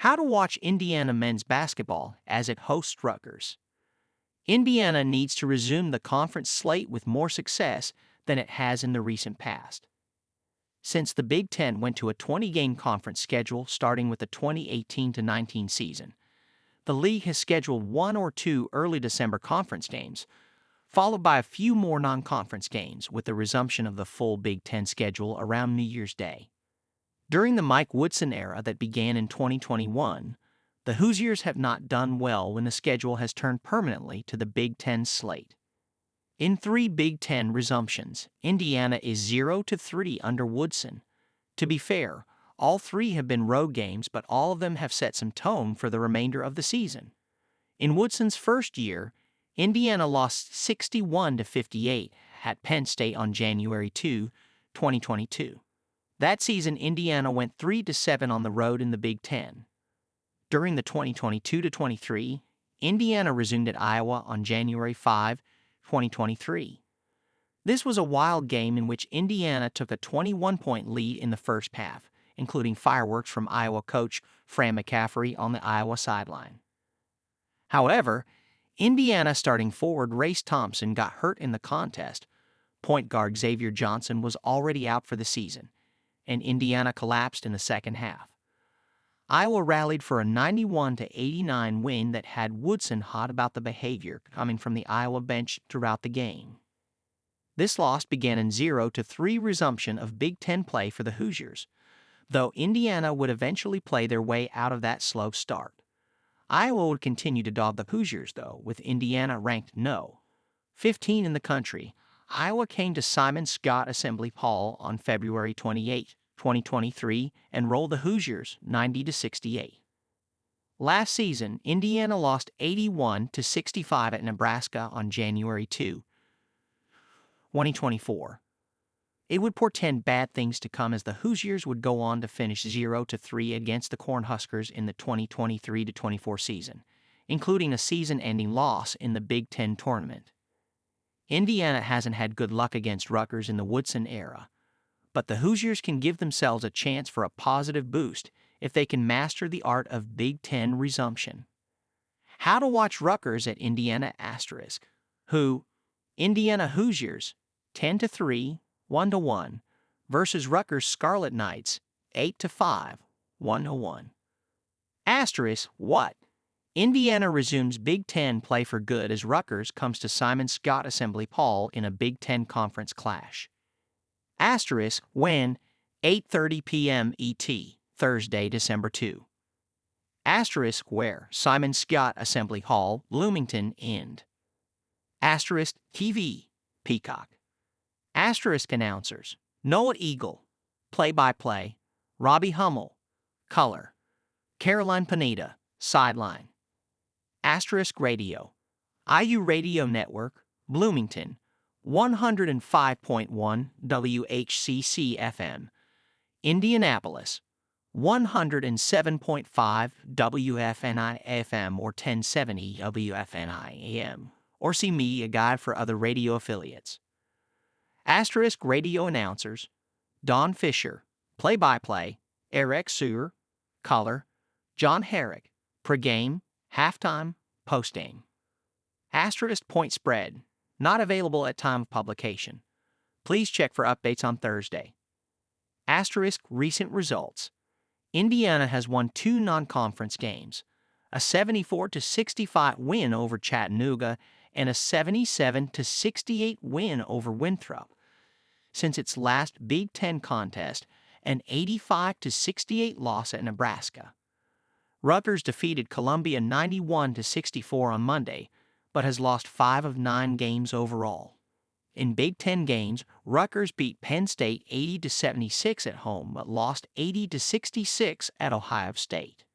How to watch Indiana men's basketball as it hosts Rutgers. Indiana needs to resume the conference slate with more success than it has in the recent past. Since the Big Ten went to a 20-game conference schedule starting with the 2018-19 season, the league has scheduled one or two early December conference games, followed by a few more non-conference games with the resumption of the full Big Ten schedule around New Year's Day. During the Mike Woodson era that began in 2021, the Hoosiers have not done well when the schedule has turned permanently to the Big Ten slate. In 3 Big Ten resumptions, Indiana is 0-3 under Woodson. To be fair, all 3 have been road games, but all of them have set some tone for the remainder of the season. In Woodson's first year, Indiana lost 61-58 at Penn State on January 2, 2022. That season, Indiana went 3-7 on the road in the Big Ten. During the 2022-23, Indiana resumed at Iowa on January 5, 2023. This was a wild game in which Indiana took a 21-point lead in the first half, including fireworks from Iowa coach Fran McCaffery on the Iowa sideline. However, Indiana starting forward Race Thompson got hurt in the contest. Point guard Xavier Johnson was already out for the season, and Indiana collapsed in the second half. Iowa rallied for a 91-89 win that had Woodson hot about the behavior coming from the Iowa bench throughout the game. This loss began in 0-3 resumption of Big Ten play for the Hoosiers, though Indiana would eventually play their way out of that slow start. Iowa would continue to dog the Hoosiers, though, with Indiana ranked No. 15 in the country. Iowa came to Simon Scott Assembly Hall on February 28, 2023, and rolled the Hoosiers 90-68. Last season, Indiana lost 81-65 at Nebraska on January 2, 2024. It would portend bad things to come as the Hoosiers would go on to finish 0-3 against the Cornhuskers in the 2023-24 season, including a season-ending loss in the Big Ten tournament. Indiana hasn't had good luck against Rutgers in the Woodson era, but the Hoosiers can give themselves a chance for a positive boost if they can master the art of Big Ten resumption. How to watch Rutgers at Indiana *, who Indiana Hoosiers 10-3, 1-1 versus Rutgers Scarlet Knights 8-5, 1-1. What? Indiana resumes Big Ten play for good as Rutgers comes to Simon Scott Assembly Hall in a Big Ten conference clash. When 8:30 p.m. ET, Thursday, December 2. Where Simon Scott Assembly Hall, Bloomington, Ind. TV, Peacock. Announcers: Noah Eagle, play-by-play; Robbie Hummel, color; Caroline Pineda, sideline. Radio, IU Radio Network, Bloomington, 105.1 WHCC FM, Indianapolis, 107.5 WFNI FM or 1070 WFNI AM, or see Media Guide for other radio affiliates. Radio announcers: Don Fisher, play-by-play; Eric Sewer, color; John Herrick, pregame, halftime, postgame. Point spread, not available at time of publication. Please check for updates on Thursday. Recent results: Indiana has won 2 non-conference games, a 74-65 win over Chattanooga and a 77-68 win over Winthrop. Since its last Big Ten contest, an 85-68 loss at Nebraska. Rutgers defeated Columbia 91-64 on Monday, but has lost 5 of 9 games overall. In Big Ten games, Rutgers beat Penn State 80-76 at home, but lost 80-66 at Ohio State.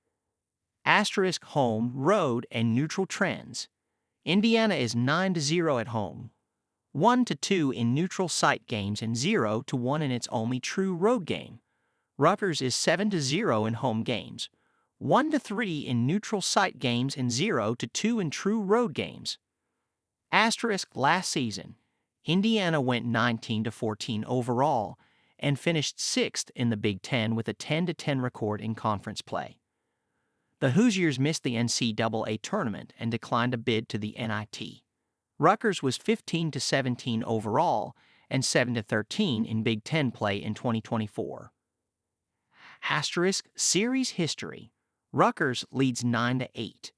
Home, road, and neutral trends. Indiana is 9-0 at home, 1-2 in neutral site games, and 0-1 in its only true road game. Rutgers is 7-0 in home games, 1-3 in neutral site games, and 0-2 in true road games. Last season, Indiana went 19-14 overall and finished 6th in the Big Ten with a 10-10 record in conference play. The Hoosiers missed the NCAA tournament and declined a bid to the NIT. Rutgers was 15-17 overall and 7-13 in Big Ten play in 2024. Asterisk series history. Rutgers leads 9-8.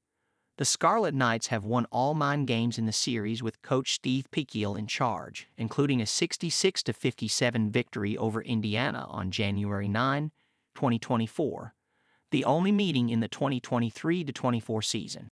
The Scarlet Knights have won all 9 games in the series with coach Steve Pikiel in charge, including a 66-57 victory over Indiana on January 9, 2024, the only meeting in the 2023-24 season.